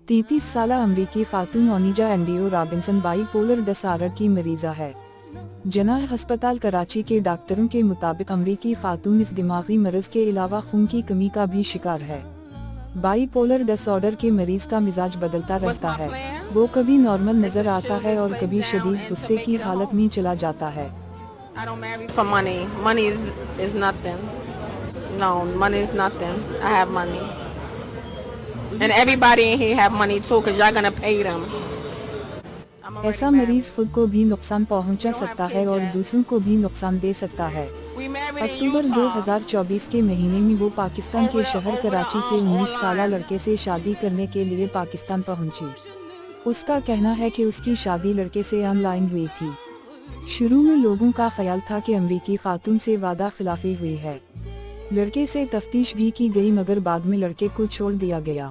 33 साला अमरीकी खातून ओनिजा एंडियो Robinson bipolar disorder की मरीजा है। जनाह अस्पताल कराची के डॉक्टरों के मुताबिक अमरीकी खातून इस दिमागी मर्ज के अलावा खून की कमी का भी शिकार है। बाईपोलर डिसऑर्डर के मरीज का मिजाज बदलता रहता है। वो कभी नॉर्मल नजर आता है और कभी शदीद गुस्से की हालत में चला जाता है। And everybody in here have money too, cause y'all gonna pay them. ऐसा मरीज खुद को भी नुकसान पहुंचा सकता है और दूसरों को भी नुकसान दे सकता है। अक्टूबर 2024 के महीने में वो पाकिस्तान के शहर कराची के 19 साला लड़के से शादी करने के लिए पाकिस्तान पहुंची। उसका कहना है कि उसकी शादी लड़के से ऑनलाइन हुई थी। शुरू में लोगों का ख्याल था कि अमरीकी खातून से वादा खिलाफी हुई है। लड़के से तफ्तीश भी की गई मगर बाद में लड़के को छोड़ दिया गया।